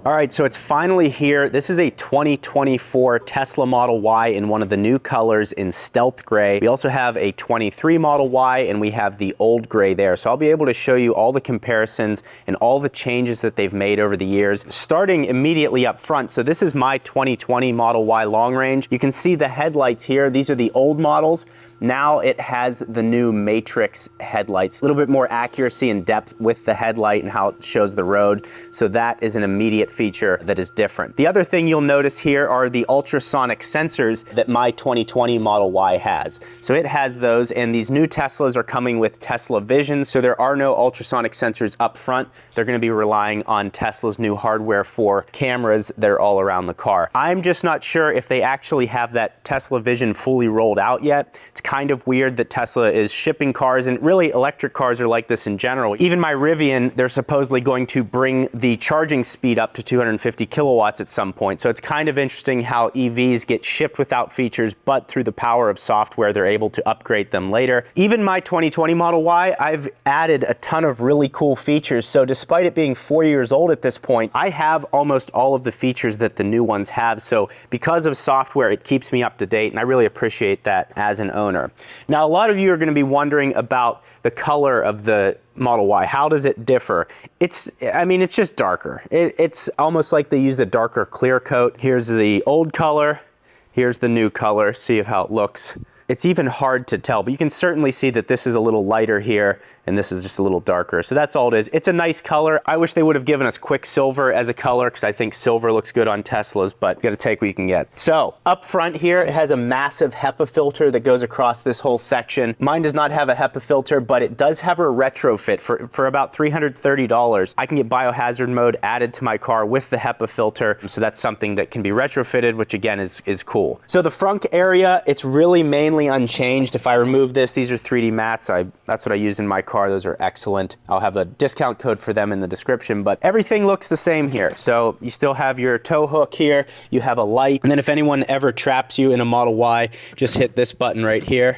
All right, so it's finally here. This is a 2024 Tesla Model Y in one of the new colors in stealth gray. We also have a 23 Model Y and we have the old gray there. So I'll be able to show you all the comparisons and all the changes that they've made over the years, starting immediately up front. So this is my 2020 Model Y long range. You can see the headlights here. These are the old models. Now it has the new matrix headlights, a little bit more accuracy and depth with the headlight and how it shows the road. So that is an immediate feature that is different. The other thing you'll notice here are the ultrasonic sensors that my 2020 Model Y has. So it has those, and these new Teslas are coming with Tesla Vision, so there are no ultrasonic sensors up front. They're going to be relying on Tesla's new hardware for cameras that are all around the car. I'm just not sure if they actually have that Tesla Vision fully rolled out yet. It's kind of weird that Tesla is shipping cars, and really electric cars are like this in general. Even my Rivian, they're supposedly going to bring the charging speed up to 250 kilowatts at some point. So it's kind of interesting how EVs get shipped without features, but through the power of software, they're able to upgrade them later. Even my 2020 Model Y, I've added a ton of really cool features. So despite it being 4 years old at this point, I have almost all of the features that the new ones have. So because of software, it keeps me up to date, and I really appreciate that as an owner. Now, a lot of you are going to be wondering about the color of the Model Y. How does it differ? I mean, it's just darker. It's almost like they used a darker clear coat. Here's the old color. Here's the new color. See how it looks. It's even hard to tell, but you can certainly see that this is a little lighter here and this is just a little darker. So that's all it is. It's a nice color. I wish they would have given us quicksilver as a color because I think silver looks good on Teslas, but you gotta take what you can get. So up front here, it has a massive HEPA filter that goes across this whole section. Mine does not have a HEPA filter, but it does have a retrofit for about $330. I can get biohazard mode added to my car with the HEPA filter. So that's something that can be retrofitted, which again is cool. So the front area, it's really mainly unchanged. If I remove this, these are 3D mats. That's what I use in my car. Those are excellent. I'll have a discount code for them in the description, but everything looks the same here. So you still have your tow hook here, you have a light, and then if anyone ever traps you in a Model Y, just hit this button right here,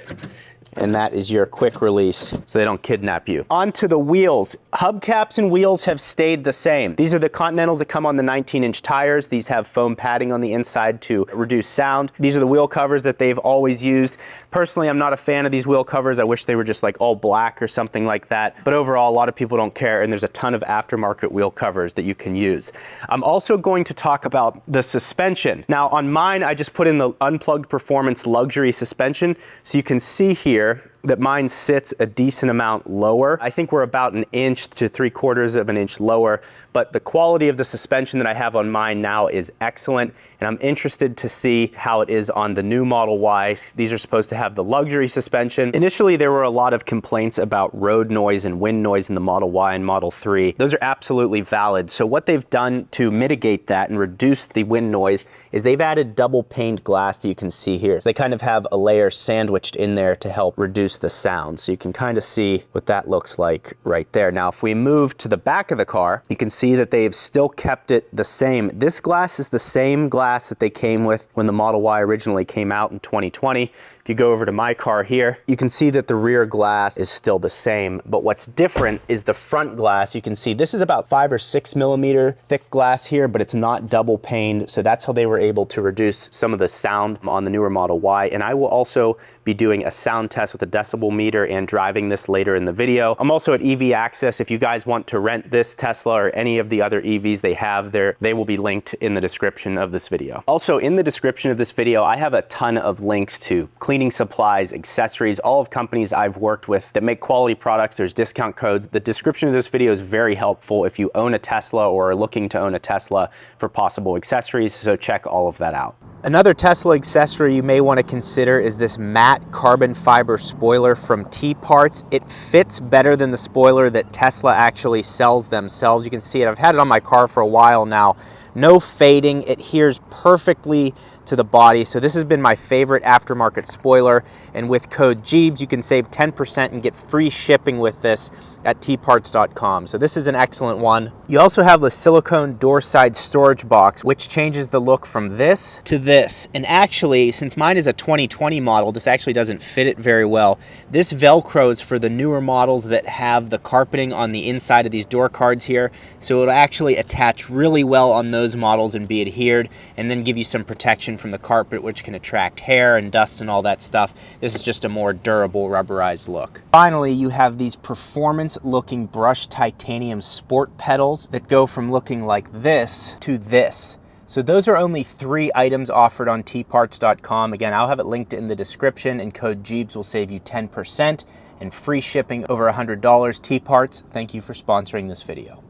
and that is your quick release so they don't kidnap you. Onto the wheels. Hubcaps and wheels have stayed the same. These are the Continentals that come on the 19-inch tires. These have foam padding on the inside to reduce sound. These are the wheel covers that they've always used. Personally, I'm not a fan of these wheel covers. I wish they were just like all black or something like that. But overall, a lot of people don't care, and there's a ton of aftermarket wheel covers that you can use. I'm also going to talk about the suspension. Now on mine, I just put in the Unplugged Performance Luxury suspension. So you can see here that mine sits a decent amount lower. I think we're about 1 inch to 3/4 of an inch lower, but the quality of the suspension that I have on mine now is excellent, and I'm interested to see how it is on the new Model Y. These are supposed to have the luxury suspension. Initially, there were a lot of complaints about road noise and wind noise in the Model Y and Model 3. Those are absolutely valid. So what they've done to mitigate that and reduce the wind noise is they've added double paned glass that you can see here. So they kind of have a layer sandwiched in there to help reduce the sound. So you can kind of see what that looks like right there. Now, if we move to the back of the car, you can see that they've still kept it the same. This glass is the same glass that they came with when the Model Y originally came out in 2020. If you go over to my car here, you can see that the rear glass is still the same, but what's different is the front glass. You can see this is about 5 or 6 millimeter thick glass here, but it's not double paned. So that's how they were able to reduce some of the sound on the newer Model Y. And I will also be doing a sound test with a decibel meter and driving this later in the video. I'm also at EV Access. If you guys want to rent this Tesla or any of the other EVs they have there, they will be linked in the description of this video. Also in the description of this video, I have a ton of links to cleaning supplies, accessories, all of companies I've worked with that make quality products. There's discount codes. The description of this video is very helpful if you own a Tesla or are looking to own a Tesla for possible accessories, so check all of that out. Another Tesla accessory you may want to consider is this matte carbon fiber spoiler from T-Parts. It fits better than the spoiler that Tesla actually sells themselves. You can see it. I've had it on my car for a while now. No fading. It adheres perfectly to the body. So this has been my favorite aftermarket spoiler, and with code Gjeebs you can save 10% and get free shipping with this at tparts.com. So this is an excellent one. You also have the silicone door side storage box, which changes the look from this to this. And actually, since mine is a 2020 model, this actually doesn't fit it very well. This Velcros for the newer models that have the carpeting on the inside of these door cards here. So it'll actually attach really well on those models and be adhered, and then give you some protection from the carpet, which can attract hair and dust and all that stuff. This is just a more durable rubberized look. Finally, you have these performance looking brushed titanium sport pedals that go from looking like this to this. So those are only 3 items offered on tparts.com. Again, I'll have it linked in the description, and code Gjeebs will save you 10% and free shipping over $100. T-Parts, thank you for sponsoring this video.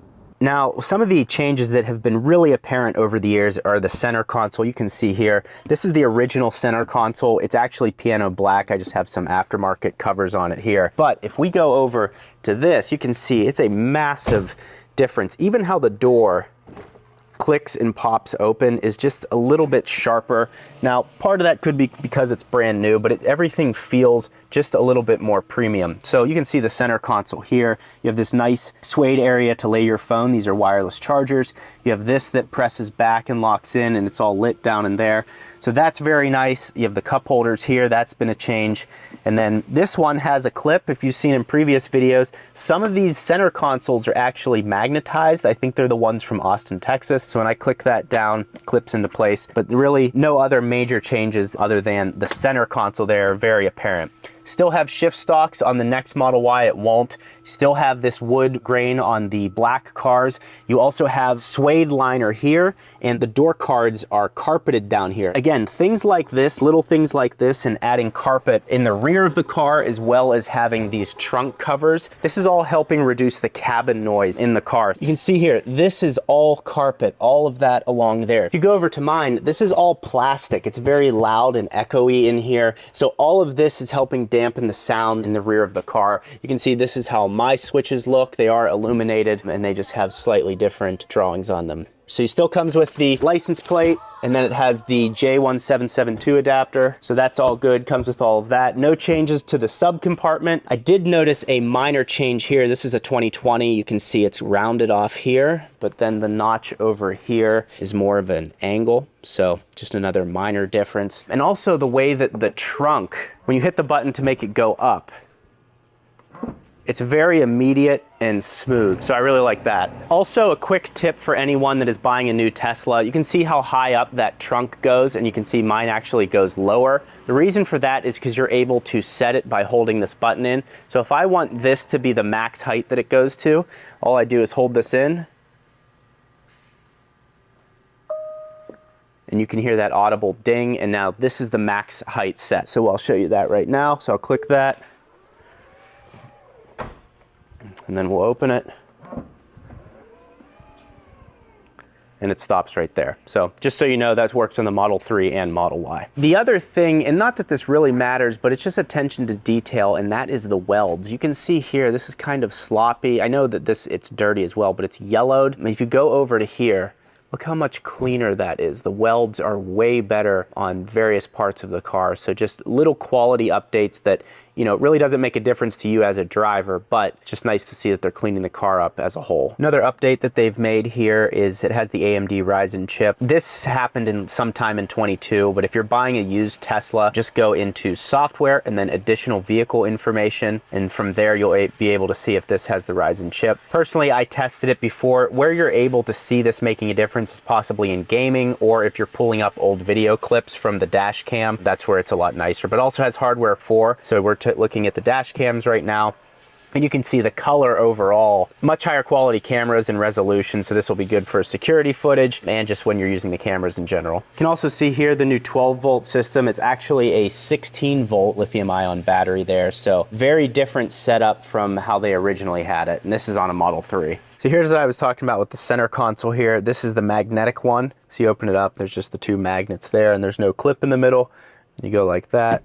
Now, some of the changes that have been really apparent over the years are the center console. You can see here, this is the original center console. It's actually piano black. I just have some aftermarket covers on it here. But if we go over to this, you can see it's a massive difference. Even how the door clicks and pops open is just a little bit sharper. Now, part of that could be because it's brand new, but everything feels just a little bit more premium. So you can see the center console here. You have this nice suede area to lay your phone. These are wireless chargers. You have this that presses back and locks in, and it's all lit down in there. So that's very nice. You have the cup holders here. That's been a change. And then this one has a clip. If you've seen in previous videos, some of these center consoles are actually magnetized. I think they're the ones from Austin, Texas. So when I click that down, it clips into place. But really no other major changes other than the center console there are very apparent. Still have shift stocks on the next Model Y, it won't. Still have this wood grain on the black cars. You also have suede liner here, and the door cards are carpeted down here. Again, things like this, little things like this, and adding carpet in the rear of the car, as well as having these trunk covers. This is all helping reduce the cabin noise in the car. You can see here, this is all carpet, all of that along there. If you go over to mine, this is all plastic. It's very loud and echoey in here. So all of this is helping dampen the sound in the rear of the car. You can see this is how my switches look. They are illuminated, and they just have slightly different drawings on them. So it still comes with the license plate, and then it has the J1772 adapter. So that's all good, comes with all of that. No changes to the sub compartment. I did notice a minor change here. This is a 2020. You can see it's rounded off here, but then the notch over here is more of an angle. So just another minor difference. And also the way that the trunk, when you hit the button to make it go up, it's very immediate and smooth, so I really like that. Also, a quick tip for anyone that is buying a new Tesla, you can see how high up that trunk goes, and you can see mine actually goes lower. The reason for that is because you're able to set it by holding this button in. So if I want this to be the max height that it goes to, all I do is hold this in, and you can hear that audible ding, and now this is the max height set. So I'll show you that right now. So I'll click that, and then we'll open it, and it stops right there. So just so you know, that works on the Model 3 and Model Y. The other thing, and not that this really matters, but it's just attention to detail, and that is the welds. You can see here, this is kind of sloppy. I know that it's dirty as well, but it's yellowed. If you go over to here, look how much cleaner that is. The welds are way better on various parts of the car. So just little quality updates that, you know, it really doesn't make a difference to you as a driver, but it's just nice to see that they're cleaning the car up as a whole. Another update that they've made here is it has the AMD Ryzen chip. This happened in sometime in 22, but if you're buying a used Tesla, just go into software and then additional vehicle information, and from there you'll be able to see if this has the Ryzen chip. Personally, I tested it before. Where you're able to see this making a difference is possibly in gaming, or if you're pulling up old video clips from the dash cam, that's where it's a lot nicer. But it also has hardware 4, so we're looking at the dash cams right now, and you can see the color overall, much higher quality cameras and resolution, so this will be good for security footage and just when you're using the cameras in general. You can also see here the new 12-volt system. It's actually a 16-volt lithium-ion battery there, so very different setup from how they originally had it, and this is on a Model 3. So here's what I was talking about with the center console here. This is the magnetic one. So you open it up, there's just the 2 magnets there, and there's no clip in the middle. You go like that,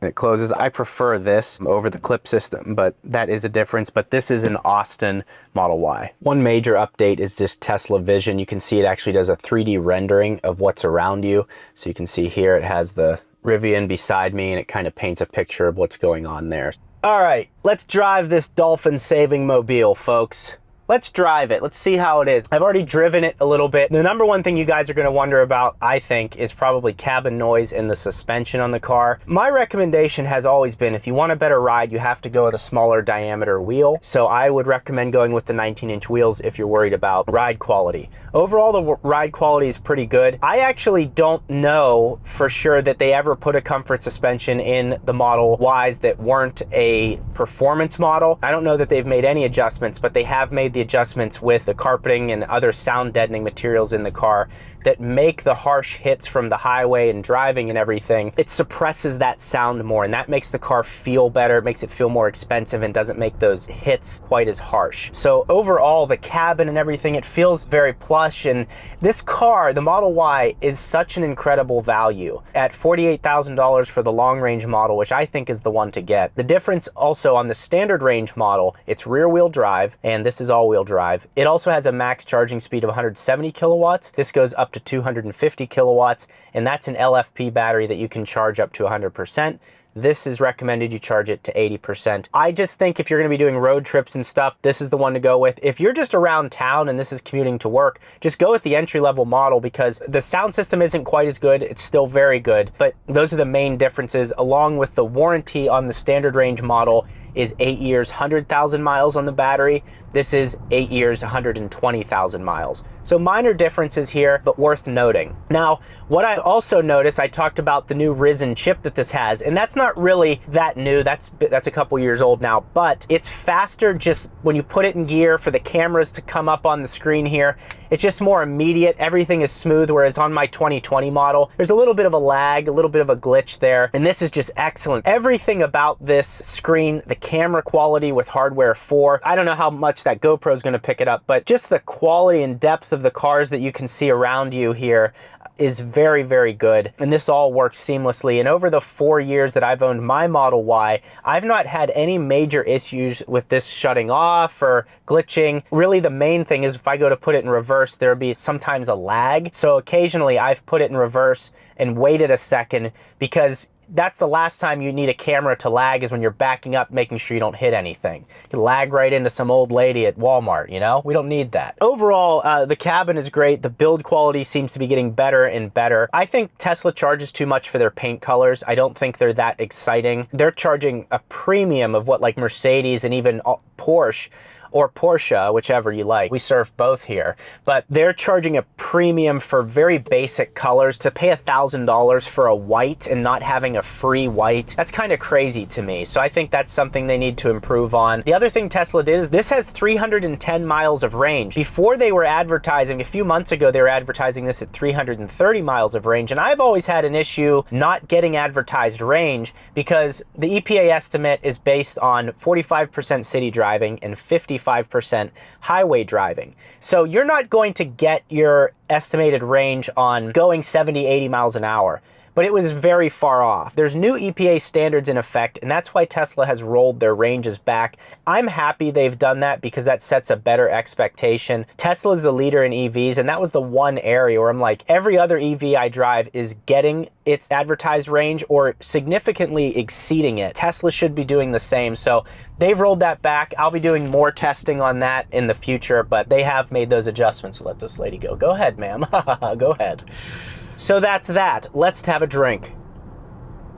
and it closes. I prefer this over the clip system, but that is a difference. But this is an Austin Model Y. One major update is this Tesla Vision. You can see it actually does a 3D rendering of what's around you. So you can see here it has the Rivian beside me, and it kind of paints a picture of what's going on there. All right, let's drive this dolphin saving mobile, folks. Let's drive it. Let's see how it is. I've already driven it a little bit. The number one thing you guys are going to wonder about, I think, is probably cabin noise and the suspension on the car. My recommendation has always been, if you want a better ride, you have to go with a smaller diameter wheel. So I would recommend going with the 19-inch wheels if you're worried about ride quality. Overall, the ride quality is pretty good. I actually don't know for sure that they ever put a comfort suspension in the Model Ys that weren't a performance model. I don't know that they've made any adjustments, but they have made the adjustments with the carpeting and other sound deadening materials in the car that make the harsh hits from the highway and driving and everything. It suppresses that sound more, and that makes the car feel better. It makes it feel more expensive and doesn't make those hits quite as harsh. So overall, the cabin and everything, it feels very plush. And this car, the Model Y, is such an incredible value at $48,000 for the long range model, which I think is the one to get. The difference also on the standard range model, it's rear wheel drive, and this is all wheel drive. It also has a max charging speed of 170 kilowatts. This goes up to 250 kilowatts, and that's an LFP battery that you can charge up to 100%. This is recommended you charge it to 80%. I just think if you're gonna be doing road trips and stuff, this is the one to go with. If you're just around town and this is commuting to work, just go with the entry-level model because the sound system isn't quite as good. It's still very good, but those are the main differences, along with the warranty on the standard range model is 8 years, 100,000 miles on the battery. This is 8 years, 120,000 miles. So minor differences here, but worth noting. Now, what I also noticed, I talked about the new Risen chip that this has, and that's not really that new. That's a couple years old now, but it's faster just when you put it in gear for the cameras to come up on the screen here. It's just more immediate. Everything is smooth, whereas on my 2020 model, there's a little bit of a lag, a little bit of a glitch there, and this is just excellent. Everything about this screen, the camera quality with hardware 4, I don't know how much that GoPro is going to pick it up, but just the quality and depth of the cars that you can see around you here is very, very good. And this all works seamlessly. And over the 4 years that I've owned my Model Y, I've not had any major issues with this shutting off or glitching. Really, the main thing is if I go to put it in reverse, there'll be sometimes a lag. So occasionally I've put it in reverse and waited a second because that's the last time you need a camera to lag, is when you're backing up, making sure you don't hit anything. You lag right into some old lady at Walmart, you know? We don't need that. Overall, the cabin is great. The build quality seems to be getting better and better. I think Tesla charges too much for their paint colors. I don't think they're that exciting. They're charging a premium of what like Mercedes and even Porsche or Porsche, whichever you like. We serve both here, but they're charging a premium for very basic colors. To pay $1,000 for a white and not having a free white, that's kind of crazy to me. So I think that's something they need to improve on. The other thing Tesla did is this has 310 miles of range. Before they were advertising, a few months ago, they were advertising this at 330 miles of range. And I've always had an issue not getting advertised range because the EPA estimate is based on 45% city driving and 55% highway driving. So you're not going to get your estimated range on going 70, 80 miles an hour. But it was very far off. There's new EPA standards in effect, and that's why Tesla has rolled their ranges back. I'm happy they've done that because that sets a better expectation. Tesla is the leader in EVs, and that was the one area where I'm like, every other EV I drive is getting its advertised range or significantly exceeding it. Tesla should be doing the same. So they've rolled that back. I'll be doing more testing on that in the future, but they have made those adjustments. Let this lady go. Go ahead, ma'am. Go ahead. So that's that. Let's have a drink.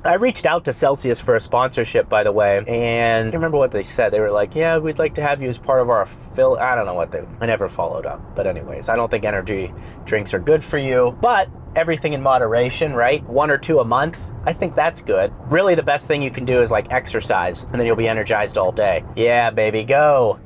I reached out to Celsius for a sponsorship, by the way, and I remember what they said. They were like, yeah, we'd like to have you as part of our I don't know what I never followed up. But anyways, I don't think energy drinks are good for you, but everything in moderation, right? 1 or 2 a month. I think that's good. Really, the best thing you can do is like exercise, and then you'll be energized all day. Yeah, baby, go.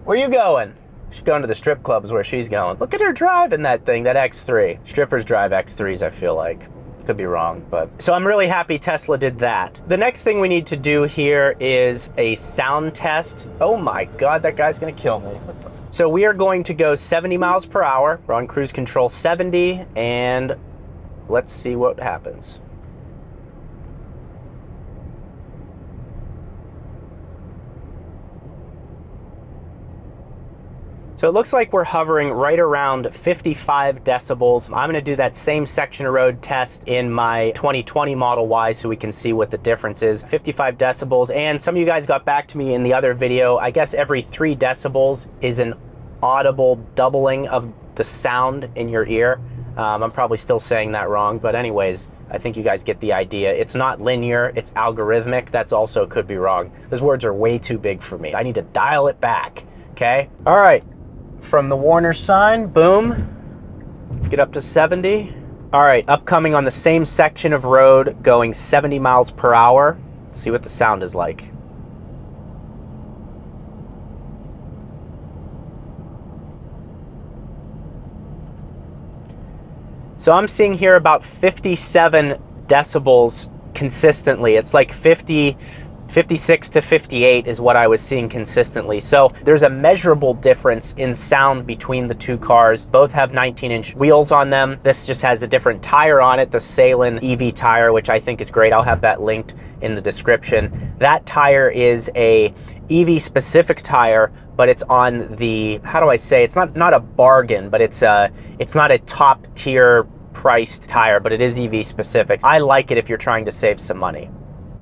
Where you going? She's going to the strip clubs where she's going. Look at her driving that thing, that X3. Strippers drive X3s, I feel like. Could be wrong, but... So I'm really happy Tesla did that. The next thing we need to do here is a sound test. Oh my God, that guy's gonna kill me. What the... So we are going to go 70 miles per hour. We're on cruise control 70, and let's see what happens. So it looks like we're hovering right around 55 decibels. I'm gonna do that same section of road test in my 2020 Model Y so we can see what the difference is. 55 decibels, and some of you guys got back to me in the other video. I guess every 3 decibels is an audible doubling of the sound in your ear. I'm probably still saying that wrong, but anyways, I think you guys get the idea. It's not linear, it's algorithmic. That's also could be wrong. Those words are way too big for me. I need to dial it back, okay? All right, from the Warner sign, boom. Let's get up to 70. All right, upcoming on the same section of road, going 70 miles per hour. Let's see what the sound is like. So I'm seeing here about 57 decibels consistently. It's like 50, 56 to 58 is what I was seeing consistently. So there's a measurable difference in sound between the two cars. Both have 19-inch wheels on them. This just has a different tire on it, the Salem EV tire, which I think is great. I'll have that linked in the description. That tire is a EV specific tire, but it's on the, how do I say, it's not a bargain, but it's not a top tier priced tire, but it is EV specific. I like it if you're trying to save some money.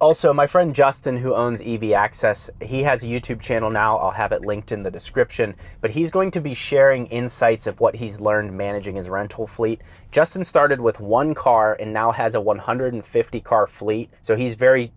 Also, my friend Justin, who owns EV Access, he has a YouTube channel now. I'll have it linked in the description, but he's going to be sharing insights of what he's learned managing his rental fleet. Justin started with 1 car and now has a 150 car fleet. So he's very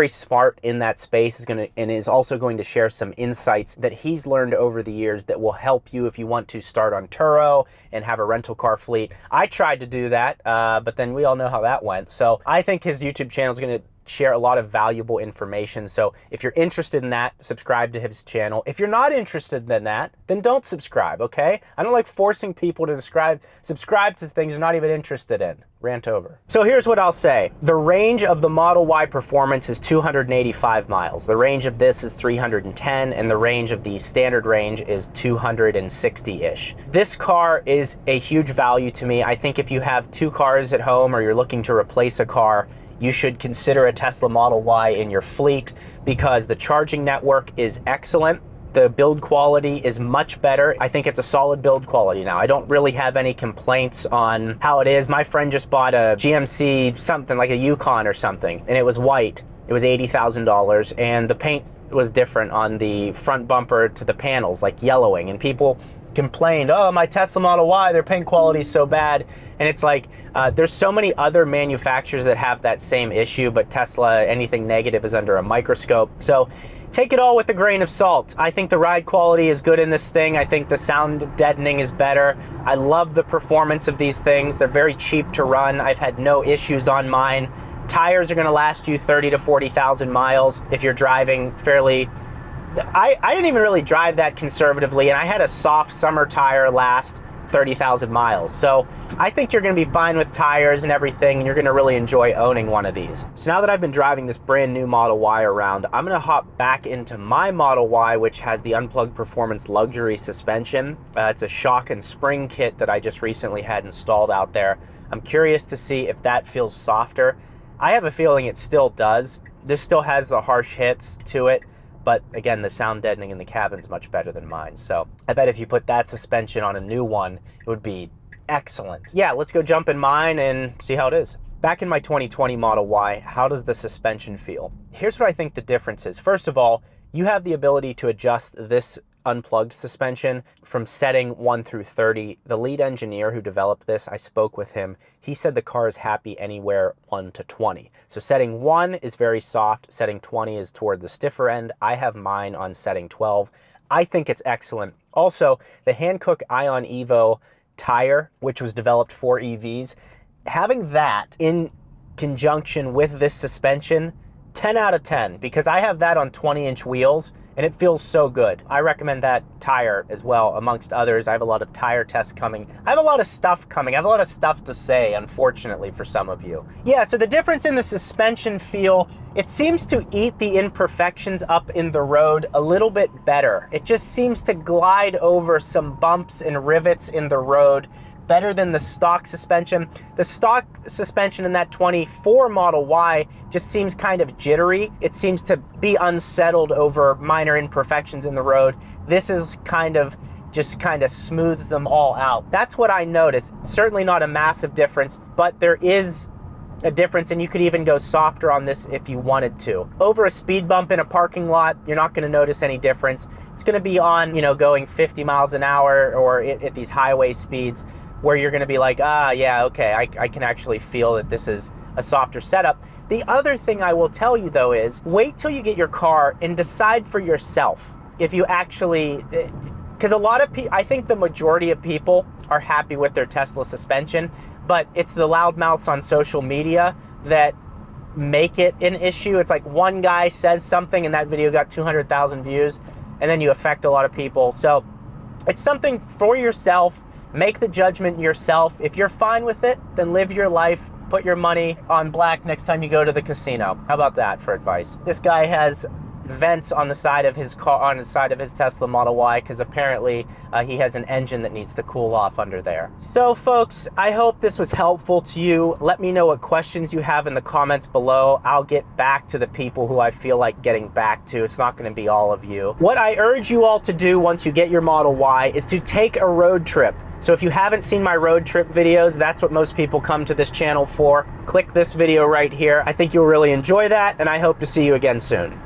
smart in that space, is also going to share some insights that he's learned over the years that will help you if you want to start on Turo and have a rental car fleet. I tried to do that, but then we all know how that went. So I think his YouTube channel is going to share a lot of valuable information. So if you're interested in that, subscribe to his channel. If you're not interested in that, then don't subscribe, okay? I don't like forcing people to subscribe to things they're not even interested in. Rant over. So here's what I'll say. The range of the Model Y Performance is 285 miles. The range of this is 310, and the range of the standard range is 260-ish. This car is a huge value to me. I think if you have 2 cars at home or you're looking to replace a car, you should consider a Tesla Model Y in your fleet because the charging network is excellent. The build quality is much better. I think it's a solid build quality now. I don't really have any complaints on how it is. My friend just bought a GMC something like a Yukon or something, and it was white. It was $80,000, and the paint was different on the front bumper to the panels, like yellowing, and people complained, oh, my Tesla Model Y, their paint quality is so bad. And it's like, there's so many other manufacturers that have that same issue, but Tesla, anything negative is under a microscope. So take it all with a grain of salt. I think the ride quality is good in this thing. I think the sound deadening is better. I love the performance of these things. They're very cheap to run. I've had no issues on mine. Tires are gonna last you 30 to 40,000 miles if you're driving fairly. I didn't even really drive that conservatively, and I had a soft summer tire last 30,000 miles. So I think you're gonna be fine with tires and everything, and you're gonna really enjoy owning one of these. So now that I've been driving this brand new Model Y around, I'm gonna hop back into my Model Y, which has the Unplugged Performance Luxury suspension. It's a shock and spring kit that I just recently had installed out there. I'm curious to see if that feels softer. I have a feeling it still does. This still has the harsh hits to it, but again, the sound deadening in the cabin's much better than mine. So I bet if you put that suspension on a new one, it would be excellent. Yeah, let's go jump in mine and see how it is. Back in my 2020 Model Y, how does the suspension feel? Here's what I think the difference is. First of all, you have the ability to adjust this unplugged suspension from setting 1 through 30. The lead engineer who developed this, I spoke with him. He said the car is happy anywhere 1 to 20. So setting 1 is very soft. Setting 20 is toward the stiffer end. I have mine on setting 12. I think it's excellent. Also, the Hankook Ion Evo tire, which was developed for EVs, having that in conjunction with this suspension, 10 out of 10, because I have that on 20-inch wheels and it feels so good. I recommend that tire as well, amongst others. I have a lot of tire tests coming. I have a lot of stuff coming. I have a lot of stuff to say, unfortunately, for some of you. Yeah, so the difference in the suspension feel, it seems to eat the imperfections up in the road a little bit better. It just seems to glide over some bumps and rivets in the road better than the stock suspension. The stock suspension in that 24 Model Y just seems kind of jittery. It seems to be unsettled over minor imperfections in the road. This is kind of just kind of smooths them all out. That's what I noticed. Certainly not a massive difference, but there is a difference, and you could even go softer on this if you wanted to. Over a speed bump in a parking lot, you're not going to notice any difference. It's going to be on, you know, going 50 miles an hour or at these highway speeds where you're going to be like, ah, yeah, okay, I can actually feel that this is a softer setup. The other thing I will tell you though is wait till you get your car and decide for yourself if you actually, because a lot of people, I think the majority of people are happy with their Tesla suspension, but it's the loudmouths on social media that make it an issue. It's like one guy says something and that video got 200,000 views, and then you affect a lot of people. So it's something for yourself. Make the judgment yourself. If you're fine with it, then live your life. Put your money on black next time you go to the casino. How about that for advice? This guy has vents on the side of his car, on the side of his Tesla Model Y, because apparently he has an engine that needs to cool off under there. So folks, I hope this was helpful to you. Let me know what questions you have in the comments below. I'll get back to the people who I feel like getting back to. It's not going to be all of you. What I urge you all to do once you get your Model Y is to take a road trip. So if you haven't seen my road trip videos, that's what most people come to this channel for. Click this video right here. I think you'll really enjoy that, and I hope to see you again soon.